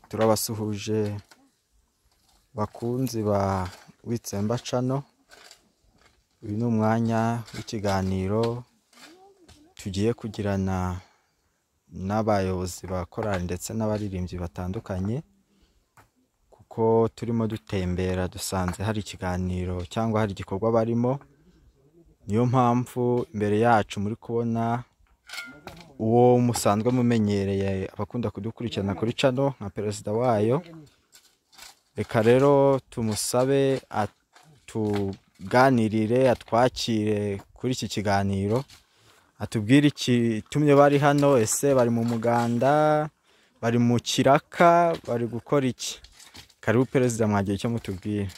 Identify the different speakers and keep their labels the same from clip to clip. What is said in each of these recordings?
Speaker 1: Turabasuhuje bakunzi ba Witsemba Channel. Uyu ni umwanya w'ikiganiro tugiye kugirana n'abayobozi ba korali ndetse n'abaririmbyi batandukanye, kuko turimo dutembera dusanze hari ikiganiro cyangwa hari igikorwa barimo. Niyo mpamvu imbere yacu muri kubona uwo musanzwe mumenyereye abakunda kudukurikirana kuri channel nka perezida wayo. Reka rero tumusabe atuganirire, atwakire kuri iki kiganiro, atubwire ikitumye bari hano. Ese bari mu muganda, bari mu kiraka, bari gukora iki? Karibu perezida, mwagiye icyo mutubwira.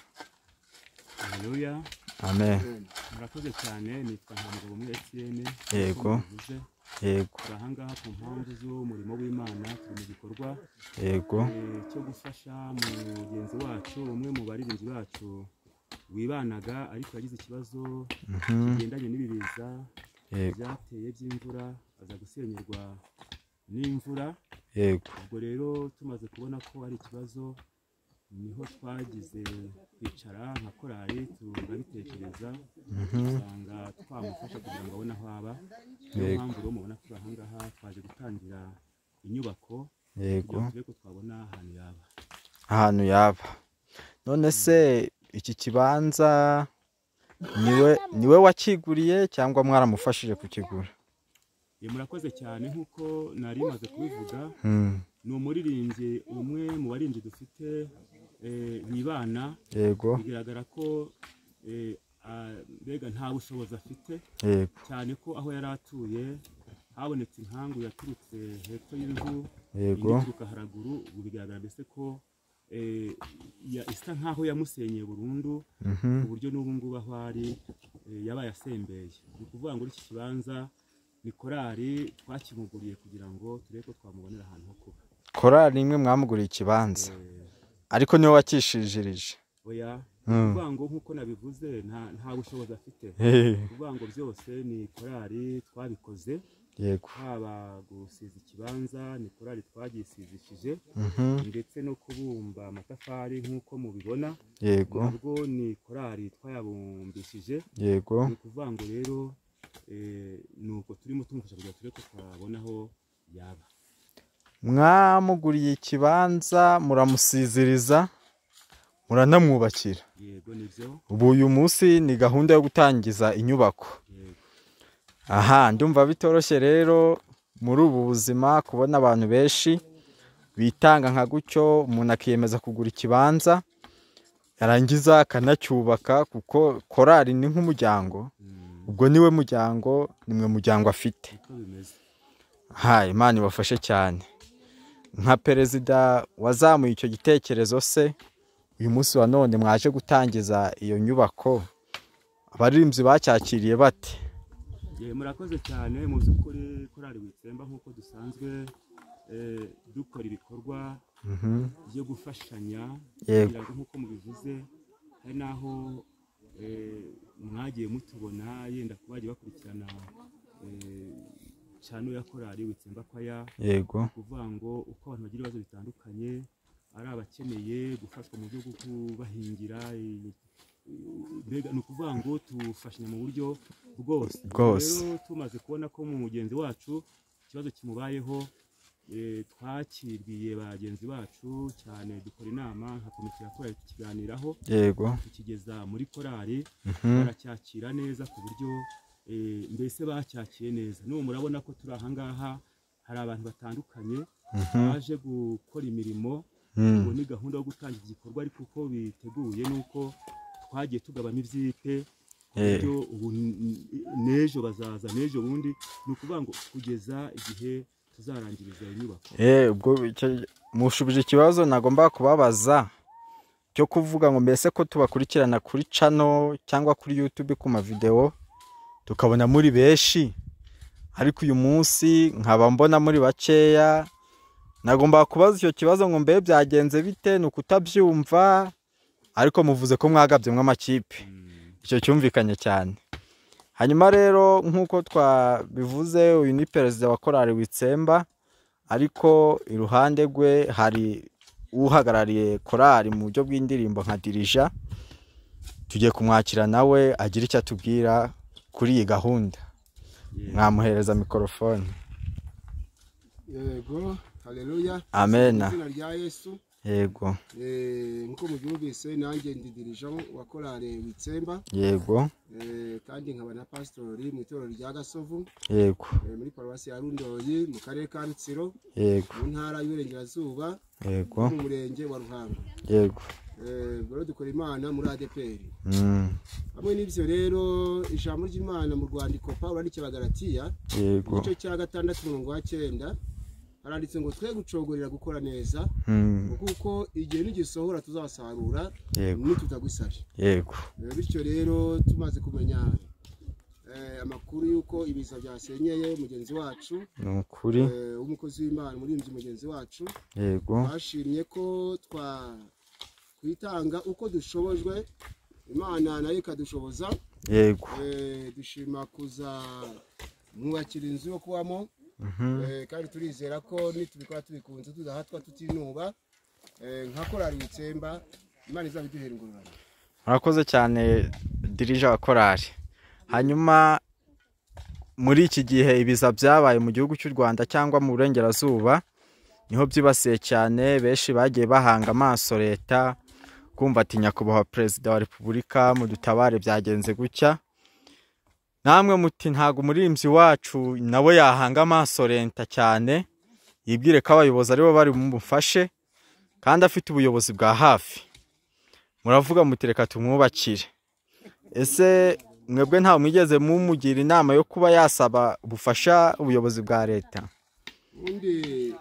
Speaker 2: Haleluya.
Speaker 1: Amen.
Speaker 2: Murakoze cyane, nitwa Ntamugabo muri Etienne.
Speaker 1: Yego. Yego.
Speaker 2: Ahangaha ku mpamvu z'umurimo w'Imana turi mu gikorwa
Speaker 1: Yego.
Speaker 2: cyo gufasha mugenzi wacu, umwe mu baririmbyi bacu wibanaga ariko yagize ikibazo kigendanye n'ibibiza byateye by'imvura, aza gusenyerwa n'imvura.
Speaker 1: Yego.
Speaker 2: Ubwo rero tumaze kubona ko ari ikibazo, niho twagize kwicara nka korali turabitekereza, usanga twamufasha kugira ngo abone aho aba. Niyo mpamvu rero mubona turi ahangaha, twaje gutangira inyubako.
Speaker 1: Yego.
Speaker 2: Ko twabona
Speaker 1: ahantu yaba. None se iki kibanza niwe wakiguriye cyangwa mwaramufashije kukigura?
Speaker 2: Murakoze cyane, nk'uko nari maze kubivuga, ni umuririmbyi umwe mu baririmbyi dufite bibana.
Speaker 1: Yego.
Speaker 2: Bigaragara ko mbega nta bushobozi afite.
Speaker 1: Yego.
Speaker 2: Cyane ko aho yari atuye habonetse inkangu yaturutse hepfo y'inzu.
Speaker 1: Yego.
Speaker 2: Ituruka haraguru. Ubu bigaragara mbese ko isa nkaho yamusenyeye burundu, ku buryo n'ubu ngubu aho ari yabaye asembeye. Ni ukuvuga ngo iki kibanza ni korali twakimuguriye kugira ngo turebe ko twamubonera ahantu ho kuba.
Speaker 1: Korali imwe mwamuguriye ikibanza, ariko niwe wakishijirije?
Speaker 2: Oya, kuvuga ngo nk'uko nabivuze nta bushobozi afite. Kuvuga ngo byose ni korali twabikoze.
Speaker 1: Yego.
Speaker 2: Haba gusiza ikibanza ni korali twagisizishije, ndetse no kubumba amatafari nk'uko mubibona.
Speaker 1: Yego.
Speaker 2: Nabwo ni korali twayabumbishije.
Speaker 1: Yego.
Speaker 2: Ni ukuvuga ngo rero nuko turimo tumufasha kugira turebe ko twabona aho yaba.
Speaker 1: Mwamuguriye ikibanza, muramusiziriza, muranamwubakira.
Speaker 2: Yego, nibyo.
Speaker 1: Ubu uyu munsi ni gahunda yo gutangiza inyubako. Aha, ndumva bitoroshye rero muri ubu buzima kubona abantu benshi bitanga nka gutyo, umuntu akiyemeza kugura ikibanza yarangiza akanacyubaka, kuko korali ni nk'umuryango. Ubwo niwe muryango, nimwe muryango afite. Imana ibafashe cyane. Nka perezida wazamuye icyo gitekerezo se, uyu munsi wa none mwaje gutangiza iyo nyubako, abaririmbyi bacyakiriye bate?
Speaker 2: Murakoze cyane. Mu by'ukuri korali Witsemba nk'uko dusanzwe dukora ibikorwa byo gufashanya, kugira ngo nk'uko mubivuze hari n'aho mwagiye mutubona, yenda kuba bagiye bakurikirana channel ya korali Witsemba kwaya.
Speaker 1: Yego.
Speaker 2: Kuvuga ngo uko abantu bagira ibibazo bitandukanye, ari abakeneye gufashwa mu byo kubahingira, mbega ni ukuvuga ngo tufashanya mu buryo bwose. Rero tumaze kubona ko mu mugenzi wacu ikibazo kimubayeho, twakibwiye bagenzi bacu cyane, dukora inama nka komite ya korali tukiganiraho.
Speaker 1: Yego.
Speaker 2: Tukigeza muri korali, baracyakira neza ku buryo mbese bacyakiye neza. N'ubu murabona ko turi ahangaha, hari abantu batandukanye baje gukora imirimo. Ubu ni gahunda yo gutangira igikorwa, ariko uko biteguye nuko twagiye tugabanya ibyite, buryo ubu n'ejo bazaza, n'ejo bundi. Ni ukuvuga ngo kugeza igihe tuzarangiriza inyubako.
Speaker 1: Ubwo mushubije ikibazo nagomba kubabaza cyo kuvuga ngo mbese ko tubakurikirana kuri channel cyangwa kuri YouTube ku mavideo, tukabona muri benshi, ariko uyu munsi nkaba mbona muri bakeya. Nagomba kubaza icyo kibazo ngo mbe byagenze bite? Ni ukutabyumva, ariko muvuze ko mwagabyemo amakipe, icyo cyumvikanye cyane. Hanyuma rero nk'uko twabivuze, uyu ni perezida wa korali Witsemba, ariko iruhande rwe hari uhagarariye korali mu buryo bw'indirimbo nka dirija. Tugiye kumwakira nawe agira icyo atubwira kuri iyi gahunda. Mwamuhereza mikorofone.
Speaker 3: Yego, haleluya.
Speaker 1: Amena.
Speaker 3: Izina rya Yesu.
Speaker 1: Yego.
Speaker 3: Nkuko mubyumvise nanjye ndidirija wa korali Witsemba.
Speaker 1: Yego.
Speaker 3: Kandi nkaba na pastori mu itorero rya Gasovu.
Speaker 1: Yego.
Speaker 3: Muri paruwasi ya Rundoyi mu karere ka Rutsiro.
Speaker 1: Yego.
Speaker 3: Mu ntara y'Uburengerazuba.
Speaker 1: Yego.
Speaker 3: Mu murenge wa Ruhango.
Speaker 1: Yego.
Speaker 3: Boro dukora Imana muri ADPR. Hamwe n'ibyo rero ijambo ry'Imana mu rwandiko Pawulo ari cy'Abagalatiya.
Speaker 1: Yego.
Speaker 3: Igice cya 6:9 haranditse ngo twe gucogorera gukora neza kuko igihe nigisohora tuzasarura nitutagwisabye.
Speaker 1: Yego.
Speaker 3: Bityo rero tumaze kumenya amakuru yuko ibiza byasenyeye mugenzi wacu
Speaker 1: nukuri
Speaker 3: umukozi w'Imana murinzi mugenzi wacu.
Speaker 1: Yego.
Speaker 3: Bashimye ko kwitanga uko dushobojwe Imana nayo ikadushoboza.
Speaker 1: Yego.
Speaker 3: Dushima kuza mwubakira inzu yo kubamo. Kandi turizera ko nitubikora tubikunze tudahatwa tutinuba nka korali Witsemba Imana izabiduhera ingororano.
Speaker 1: Murakoze cyane dirija wa korali. Hanyuma muri iki gihe ibiza byabaye mu gihugu cy'u Rwanda cyangwa mu Burengerazuba niho byibasiye cyane. Benshi bagiye bahanga amaso leta kumva ati nyakubahwa perezida wa repubulika mu dutabare byagenze gutya. Namwe muti ntago umurimbyi wacu nawe yahanga amaso leta cyane yibwire ko abayobozi aribo bari bumufashe kandi afite ubuyobozi bwa hafi. Muravuga muti reka tumwubakire. Ese mwebwe ntawe mwigeze mumugira inama yo kuba yasaba ubufasha ubuyobozi bwa leta?
Speaker 3: Undi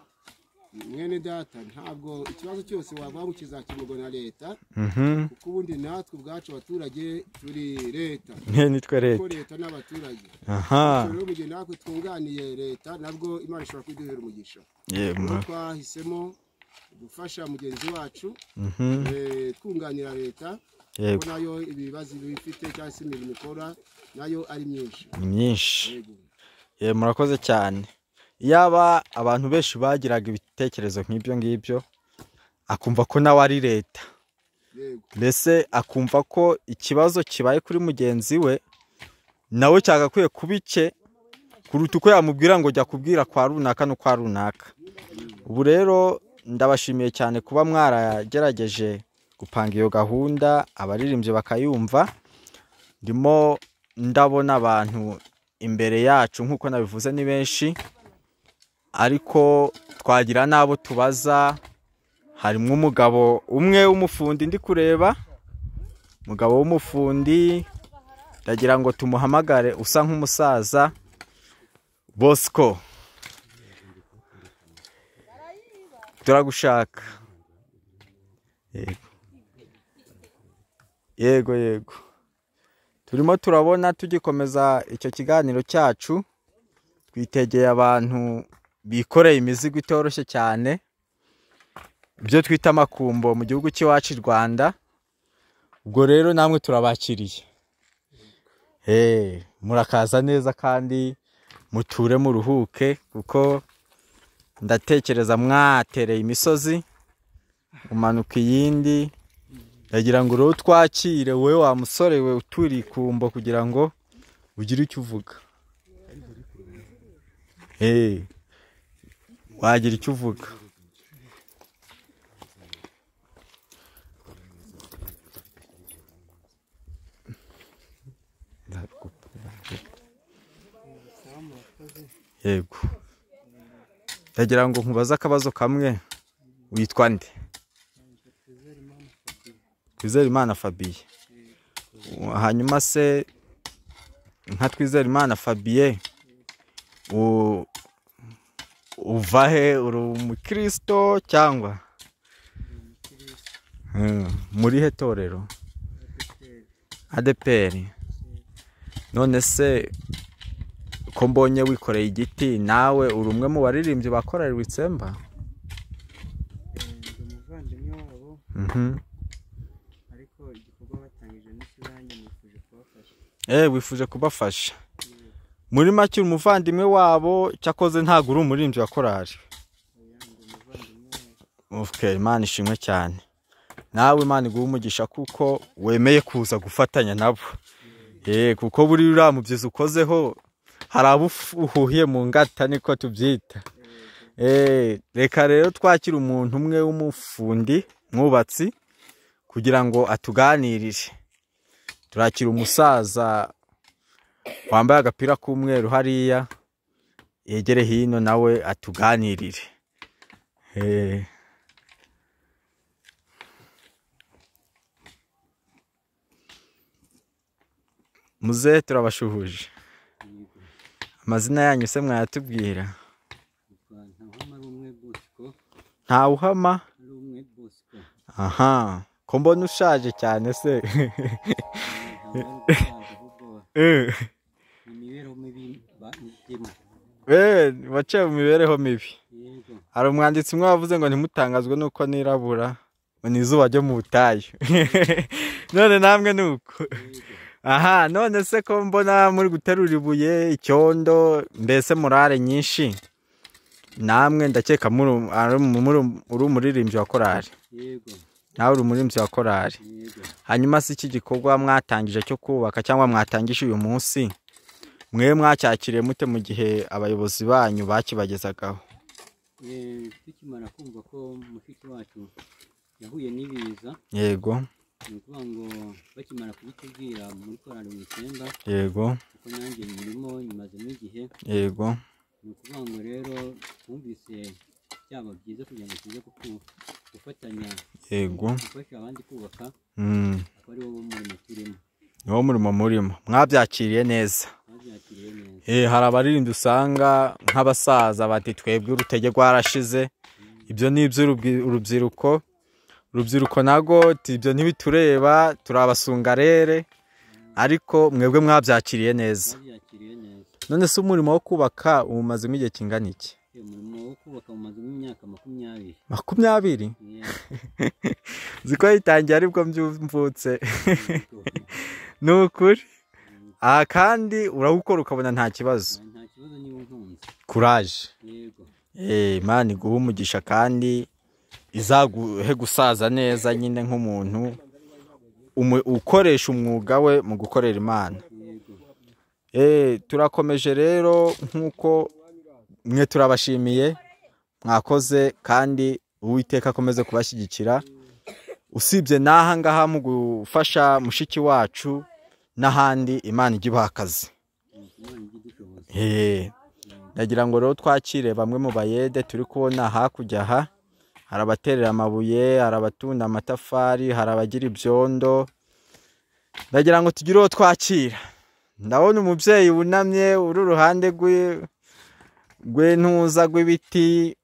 Speaker 3: mwene data ntabwo ikibazo cyose waba mukizakemurwa na leta kuko ubundi natwe ubwacu abaturage turi leta.
Speaker 1: Nitwe leta.
Speaker 3: Ko leta n'abaturage. Rero mu gihe natwe twunganiye leta nabwo Imana ishobora kuduhera umugisha.
Speaker 1: Yego.
Speaker 3: Twahisemo gufasha mugenzi wacu twunganira leta.
Speaker 1: Yego.
Speaker 3: Ko nayo ibibazo bifite cyangwa se imirimo ikora nayo ari
Speaker 1: myinshi. Murakoze cyane. Yaba abantu benshi bagiraga ibitekerezo nk'ibyo ngibyo akumva ko nawe ari leta. Mbese akumva ko ikibazo kibaye kuri mugenzi we nawe cyagakwiye kubike kuruta uko yamubwira ngo jya kubwira kwa runaka no kwa runaka. Ubu rero ndabashimiye cyane kuba mwaragerageje gupanga iyo gahunda abaririmbyi bakayumva. Ndimo ndabona abantu imbere yacu nkuko nabivuze ni benshi, ariko twagira nabo tubaza. Harimo umugabo umwe w'umufundi ndi kureba, umugabo w'umufundi ndagira ngo tumuhamagare usa nk'umusaza. Bosco, turagushaka. Yego. Turimo turabona tugikomeza icyo kiganiro cyacu, twitegeye abantu bikoreye imizigo itoroshye cyane, ibyo twita amakumbo mu gihugu cy'iwacu i Rwanda. Ubwo rero namwe turabakiriye. Murakaza neza kandi muture muruhuke kuko ndatekereza mwatereye imisozi umanuka iyindi. Ndagira ngo rero twakire wowe wa musore we uturi kumbo kugira ngo ugire icyo uvuga. Wagira icyo uvuga. Yego. Ndagira ngo nkubaze akabazo kamwe. Witwa nde? Twizerimana Fabien. Hanyuma se nka Twizerimana Fabien uvahe? Uri umukristo cyangwa muri he torero? ADPR. None se ko mbonye wikoreye igiti, nawe uri umwe mu baririmbyi ba korali Witsemba?
Speaker 4: Umuvandimwe wabo. Ariko igikorwa batangije n'ikibanye nifuje kubafasha.
Speaker 1: Wifuje kubafasha. Muri make umuvandimwe wabo cyakoze ntago uri umuririmbyi wa korali. Okay, Imana ishimwe cyane. Nawe Imana iguhe umugisha kuko wemeye kuza gufatanya nabo. Kuko buri uriya mubyizi ukozeho hari abo uhuhiye mu ngata niko tubyita. Reka rero twakira umuntu umwe w'umufundi mwubatsi kugira ngo atuganirire. Turakira umusaza wambaye agapira k'umweru hariya, yegere hino nawe atuganirire. Muze turabashuhuje. Amazina yanyu se mwayatubwira? Ntawuhama? Aha, ko mbona ushaje cyane se. Waciye mu mibereho mibi. Hari umwanditsi umwe wavuze ngo ntimutangazwe nuko nirabura, ngo ni izuba ryo mu butayu. None namwe nuko. Aha, none se ko mbona muri guterura ibuye, icyondo, mbese morale nyinshi. Namwe ndakeka uri umuririmbyi wa korali.
Speaker 4: Yego.
Speaker 1: Nawe uri umuririmbyi wa korali.
Speaker 4: Yego.
Speaker 1: Hanyuma se iki gikorwa mwatangije cyo kubaka cyangwa mwatangije uyu munsi, mwe mwacyakiriye mute mu gihe abayobozi banyu bakibagezagaho?
Speaker 4: Tukimara kumva ko mushiki wacu yahuye n'ibiza.
Speaker 1: Yego.
Speaker 4: Ni ukuvuga ngo bakimara kubitubwira muri korali mu Icyenda.
Speaker 1: Yego.
Speaker 4: Kuko nanjye nyirimo nyimazemo igihe.
Speaker 1: Yego.
Speaker 4: Ni ukuvuga ngo rero twumvise byaba byiza kugira ngo tuze gufatanya.
Speaker 1: Yego.
Speaker 4: Gufasha abandi kubaka. Akaba ari wo murimo turimo.
Speaker 1: Ni wo murimo murimo. Mwabyakiriye neza.
Speaker 4: Mwabyakiriye neza.
Speaker 1: Hari abaririmbyi usanga nk'abasaza bati twebwe urutege rwarashize. Ibyo ni iby'urubyiruko. Urubyiruko nago ibyo ntibitureba, turabasungarere, ariko mwebwe mwabyakiriye neza. None se umurimo wo kubaka umazemo igihe kingana iki?
Speaker 4: Umurimo wo kubaka umazemo imyaka 20.
Speaker 1: 20? Ziko yitangiye aribwo mbyumvutse. Ni ukuri. Aha kandi urawukora ukabona nta kibazo.
Speaker 4: Nta kibazo niba unkunze.
Speaker 1: Courage.
Speaker 4: Yego.
Speaker 1: Imana iguhe umugisha kandi izaguhe gusaza neza nyine nk'umuntu ukoresha umwuga we mu gukorera Imana. Turakomeje rero nk'uko mwe turabashimiye, mwakoze kandi Uwiteka akomeze kubashyigikira. Usibye n'aha ngaha mu gufasha mushiki wacu n'ahandi, Imana ijye ibaha akazi. Ndagira ngo rero twakire bamwe mu bayede turi kubona hakurya aha. Hari abaterera amabuye, hari abatunda amatafari, hari abagira ibyondo. Ndagira ngo tugire uwo twakira. Ndabona umubyeyi wunamye uri uruhande rw'intuza rw'ibiti.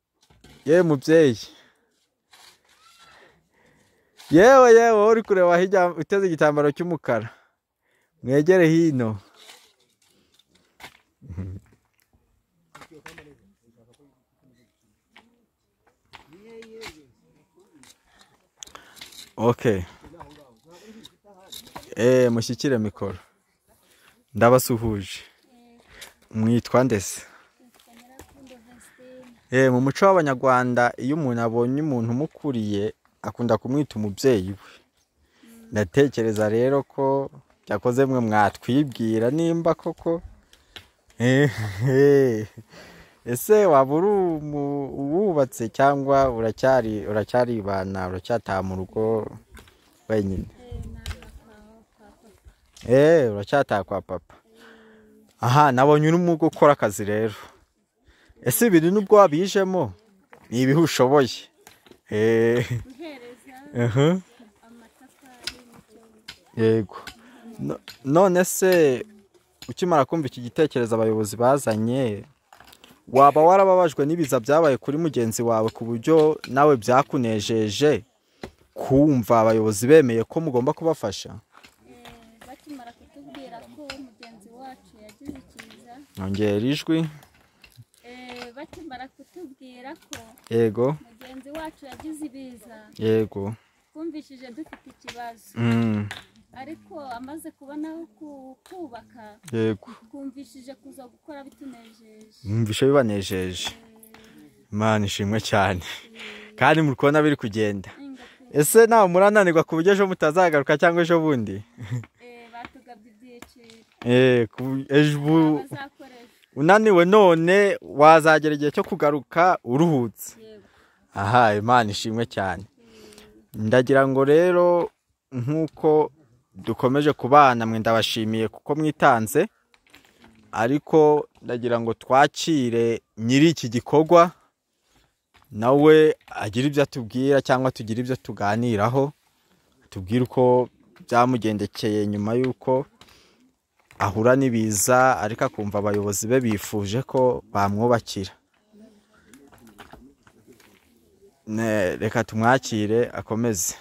Speaker 1: Yewe mubyeyi. Yewe uri kureba hirya uteze igitambaro cy'umukara. Mwegere hino. Okay. Mushyikire mikoro. Ndabasuhuje. Mwitwa ndese? Mu muco w'Abanyarwanda iyo umuntu abonye umuntu umukuriye akunda kumwita umubyeyi we. Ndatekereza rero ko cyakoze mwe mwatwibwira nimba koko. Ese waba uri uwubatse cyangwa uracyaribana, uracyataha mu rugo wenyine? Uracyataha kwa papa. Aha, nabonye urimo gukora akazi rero. Ese ibintu nubwo wabijemo ni ibihe ushoboye? Yego. None se ukimara kumva iki gitekerezo abayobozi bazanye, waba warababajwe n'ibiza byabaye kuri mugenzi wawe ku buryo nawe byakunejeje kumva abayobozi bemeye ko mugomba kubafasha?
Speaker 5: Bakimara kutubwira ko mugenzi wacu yagize ikiza.
Speaker 1: Ongera ijwi.
Speaker 5: Bakimara kutubwira ko
Speaker 1: yego
Speaker 5: mugenzi wacu yagize ibiza.
Speaker 1: Yego.
Speaker 5: Twumvishije dufite ikibazo. Ariko amaze kubona kubaka.
Speaker 1: Yego.
Speaker 5: Twumvishije kuza gukora bitunejeje.
Speaker 1: Mwumvishe bibanejeje. Imana ishimwe cyane. kandi muri kubona biri kugenda. Ese nawe murananirwa ku buryo ejo mutazagaruka cyangwa ejo bundi?
Speaker 5: Batugabye ibyiciro.
Speaker 1: Unaniwe none wazagera igihe cyo kugaruka uruhutse. Aha, Imana ishimwe cyane. Ndagira ngo rero nk'uko dukomeje kubana mwe ndabashimiye kuko mwitanze, ariko ndagira ngo twakire nyiri iki gikorwa nawe agira ibyo atubwira cyangwa tugira ibyo tuganiraho, tubwire uko byamugendekeye nyuma y'uko ahura n'ibiza ariko akumva abayobozi be bifuje ko bamwubakira. Reka tumwakire akomeze.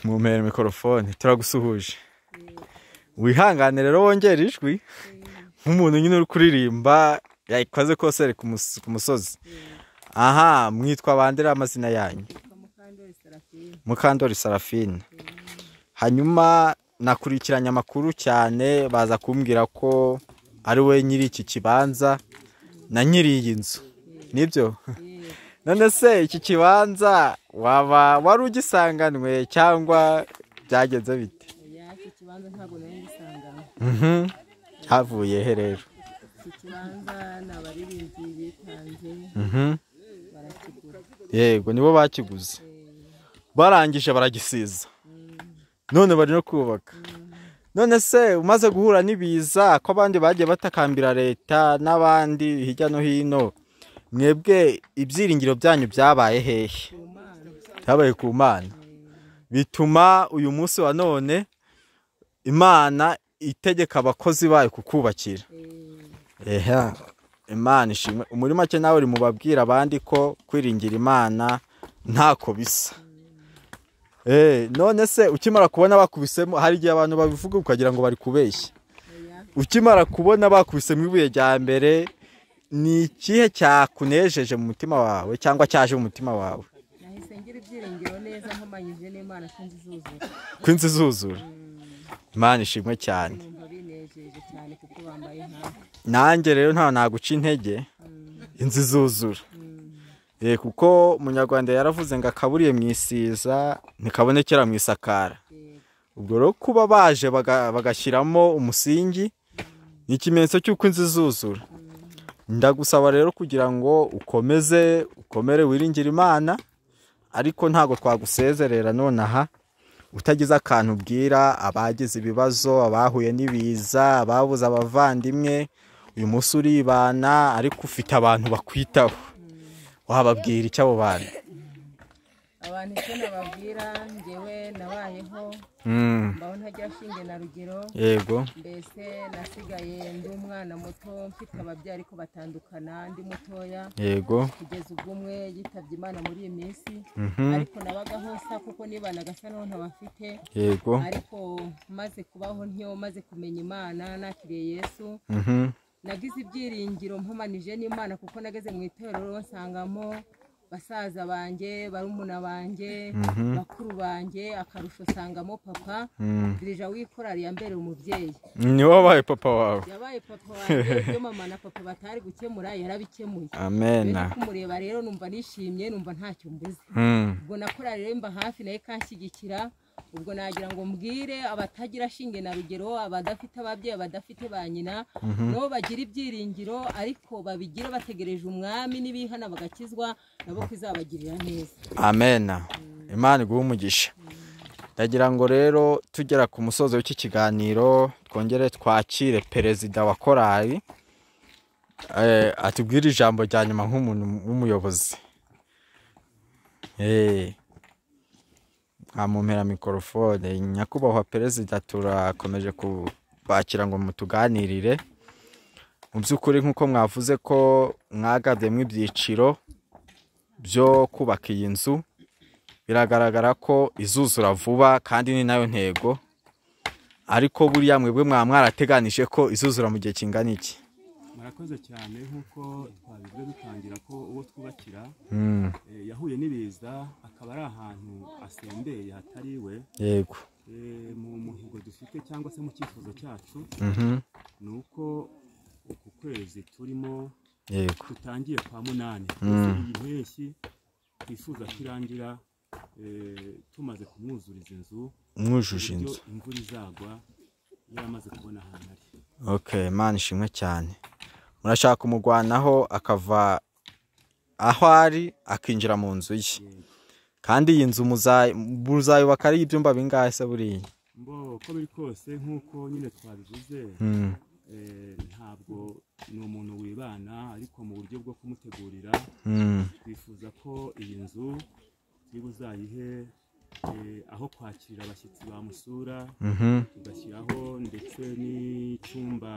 Speaker 1: Mumpere mikorofone, turagusuhuje. Wihangane rero wongere ijwi nk'umuntu nyine uri kuririmba yayikoze kose ari ku musozi. Aha, mwitwa bandera amazina yanyu? Mukandori Sarafine. Hanyuma nakurikiranye amakuru cyane baza kumbwira ko ari we nyiri iki kibanza na nyiri iyi nzu. Nibyo? None se iki kibanza wari ugisanganwe cyangwa byagenze bite?
Speaker 6: Iki kibanza ntabwo nari ngisanganwe.
Speaker 1: Havuye he rero?
Speaker 6: Iki kibanza ni abaririmbyi bitanze barakigura.
Speaker 1: Yego, nibo bakiguze. Barangije baragisiza. None bari no kubaka. None se umaze guhura n'ibiza ko abandi bagiye batakambira leta n'abandi hirya no hino, mwebwe ibyiringiro byanyu byabaye hehe? Byabaye ku Mana. Bituma uyu munsi wa none Imana itegeka abakozi bayo kukubakira. Imana ishimwe. Muri make nawe uri mubabwira abandi ko kwiringira Imana ntako bisa. None se ukimara kubona bakubisemo, hari igihe abantu babivuga ukagira ngo bari kubeshya. Ukimara kubona bakubisemo ibuye rya mbere, ni ikihe cyakunejeje mu mutima wawe cyangwa cyaje mu mutima wawe?
Speaker 6: Nahise ngira ibyiringiro neza nkomanyije n'Imana
Speaker 1: ko inzu izuzura. Imana ishimwe cyane.
Speaker 6: binejeje cyane kuko bambaye hafi.
Speaker 1: Nanjye rero nta naguca intege, inzu izuzura. Kuko Umunyarwanda yaravuze ngo akaburiye mu isiza ntikabonekera mu isakara. Ubwo rero kuba baje bagashyiramo umusingi ni ikimenyetso cy'uko inzu izuzura. Ndagusaba rero kugira ngo ukomere wiringire Imana, ariko ntago twagusezerera nonaha utagize akantu ubwira abagize ibibazo, abahuye n'ibiza, ababuze abavandimwe. Uyu munsi uribana ariko ufite abantu bakwitaho, wababwira icyo abo bantu?
Speaker 6: Abantu icyo nababwira, njyewe nabayeho mbaho ntajya shinge na rugero.
Speaker 1: Yego.
Speaker 6: Mbese nasigaye ndi umwana muto mfite ababyeyi ariko batandukana ndi mutoya.
Speaker 1: Yego.
Speaker 6: Kugeza ubwo umwe yitabye Imana muri iyi minsi, ariko nabagaho nsa kuko nibanaga asa n'aho ntabafite.
Speaker 1: Yego.
Speaker 6: Ariko maze kubaho ntyo, maze kumenya Imana, nakiriye Yesu, nagize ibyiringiro mpamanije n'Imana kuko nageze mu itorero nsangamo basaza banjye, barumuna banjye, bakuru banjye, akarusho sangamo papa dirija w'ikorari yambere umubyeyi.
Speaker 1: Ni wabaye papa wawe?
Speaker 6: Yabaye papa wanjye. Ibyo mama na papa batari gukemura yarabikemuye.
Speaker 1: Amen.
Speaker 6: Kumureba rero numva nishimye, numva ntacyo mbuze. Ubwo nakora rero mba hafi naye kanshyigikira. Ubwo nagira ngo mbwire abatagira shinge na rugero, abadafite ababyeyi, abadafite ba nyina, no bagira ibyiringiro ariko babigira bategereje umwami, n'ibihana bagakizwa nabo kwizabagirira neza.
Speaker 1: Amen. Imana iguhe umugisha. Ndagira ngo rero tugera ku musozo w'iki kiganiro twongere twakire perezida wa korali atubwire ijambo rya nyuma nk'umuntu w'umuyobozi. Mumpera mikorofone. Nyakubahwa perezida, turakomeje kubakira ngo mutuganirire. Mu by'ukuri nk'uko mwavuze ko mwagabyemo ibyiciro byo kubaka iyi nzu, biragaragara ko izuzura vuba kandi ni nayo ntego, ariko buriya mwebwe mwarateganije ko izuzura mu gihe kingana iki?
Speaker 2: Murakoze cyane. nk'uko twabivuze dutangira ko uwo twubakira yahuye n'ibiza, akaba ari ahantu asembeye hatari iwe.
Speaker 1: Yego.
Speaker 2: Mu muhigo dufite cyangwa se mu cyifuzo cyacu ni uko uku kwezi turimo
Speaker 1: yego
Speaker 2: tutangiye kwa munani. Iyi mpeshyi twifuza ko irangira tumaze kumwuzuriza inzu,
Speaker 1: mwujuje inzu,
Speaker 2: imvura izagwa yaramaze kubona ahantu ari.
Speaker 1: okay, Imana ishimwe cyane. Murashaka kumugwanaho akava aho ari akinjira mu nzu ye, kandi iyi nzu muzayubaka ari ibyumba bingahe se buriya?
Speaker 2: Mbo uko biri kose nk'uko nyine twabivuze, ntabwo ni umuntu wibana, ariko mu buryo bwo kumutegurira twifuza ko iyi nzu buzayihe aho kwakira abashyitsi bamusura, tugashyiraho ndetse n'icyumba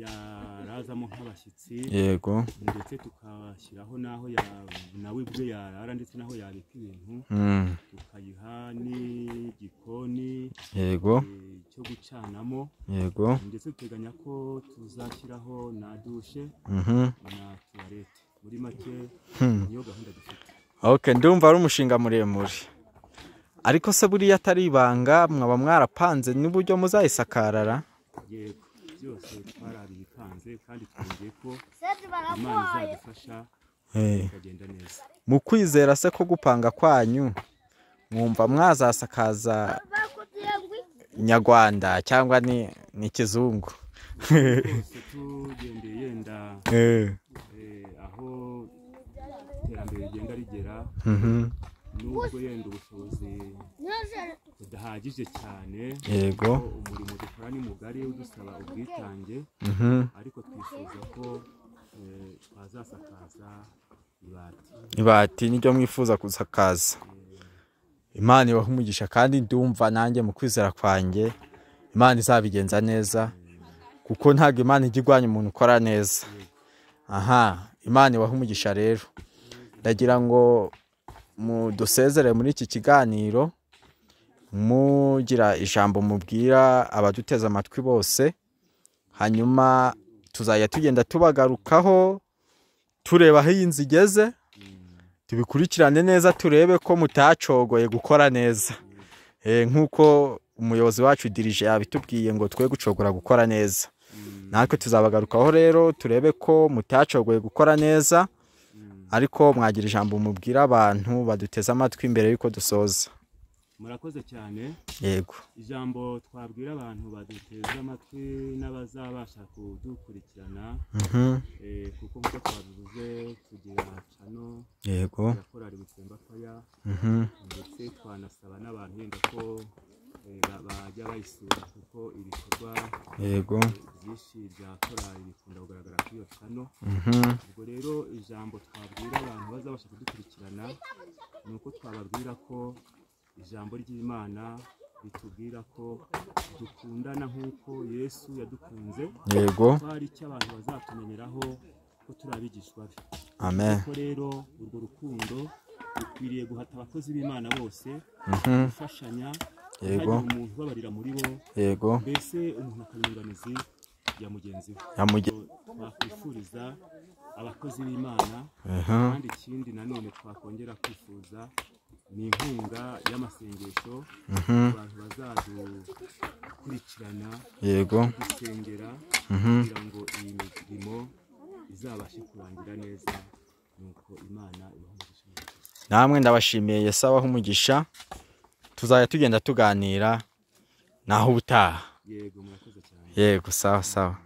Speaker 2: yarazamo nk'abashyitsi,
Speaker 1: yego,
Speaker 2: ndetse tukashyiraho n'aho nawe ubwe yarara ndetse n'aho yabika ibintu, tukayiha n'igikoni,
Speaker 1: yego,
Speaker 2: cyo gucanamo,
Speaker 1: yego,
Speaker 2: ndetse duteganya ko tuzashyiraho na dushe na tuwarete. Muri make niyo gahunda dufite.
Speaker 1: Okay, ndumva ari umushinga muremure, ariko se buriya atari ibanga mwaba mwarapanze n'uburyo muzayisakarara?
Speaker 2: Yego, byose twarabipanze kandi twongeye ko Imana izadufasha bikagenda neza.
Speaker 1: Mu kwizera se ko gupanga kwanyu mwumva mwazasakaza nyarwanda cyangwa ni kizungu?
Speaker 2: Twese tugendeye yenda aho iterambere rigenda rigera, nubwo yenda ubushobozi budahagije cyane,
Speaker 1: yego,
Speaker 2: umurimo dukora ni mugari udusaba ubwitange, ariko twifuza ko twazasakaza
Speaker 1: ibati niryo mwifuza gusakaza. Imana ibahe umugisha, kandi ndumva nanjye mu kwizera kwanjye Imana izabigenza neza, kuko ntabwo Imana ijya igwanya umuntu ukora neza. Imana ibahe umugisha rero. Ndagira ngo mudusezere muri iki kiganiro mugira ijambo mubwira abaduteze amatwi bose, hanyuma tuzajya tugenda tubagarukaho tureba aho iyi nzu igeze, tubikurikirane neza, turebe ko mutacogoye gukora neza, nk'uko umuyobozi wacu dirije yabitubwiye ngo twe gucogora gukora neza. Natwe tuzabagarukaho rero turebe ko mutacogoye gukora neza, ariko mwagira ijambo mubwira abantu baduteze amatwi mbere yuko dusoza.
Speaker 2: Murakoze cyane.
Speaker 1: Yego,
Speaker 2: ijambo twabwira abantu baduteze amatwi n'abazabasha kudukurikirana, kuko nk'uko twabivuze tugira cano,
Speaker 1: yego,
Speaker 2: korali Busemba Faya, ndetse twanasaba n'abantu yenda ko bajya bayisura, kuko ibikorwa
Speaker 1: yego,
Speaker 2: byinshi bya korali bikunda kugaragara kuri iyo cano. Ubwo rero ijambo twabwira abantu bazabasha kudukurikirana ni uko twababwira ko ijambo ry'Imana ritubwira ko dukundana nk'uko Yesu yadukunze,
Speaker 1: yego,
Speaker 2: ko hari icyo abantu bazatumenyeraho ko turi abigishwa be.
Speaker 1: amen.
Speaker 2: Ko rero urwo rukundo rukwiriye guhata abakozi b'Imana bose gufashanya,
Speaker 1: yego,
Speaker 2: umuntu ubabarira muri bo,
Speaker 1: yego,
Speaker 2: mbese umuntu akanyunganizi ya mugenzi we. Twakwifuriza abakozi b'Imana, kandi ikindi nanone twakongera kwifuza ni inkunga y'amasengesho, abantu bazadukurikirana,
Speaker 1: yego,
Speaker 2: gusengera kugira ngo iyi mirimo izabashe kurangira neza, nuko Imana ibahe.
Speaker 1: Namwe ndabashimiye, Yesu abahe umugisha, tuzajya tugenda tuganira naho ubutaha.
Speaker 2: Yego, murakoze cyane.
Speaker 1: Yego, sawa sawa.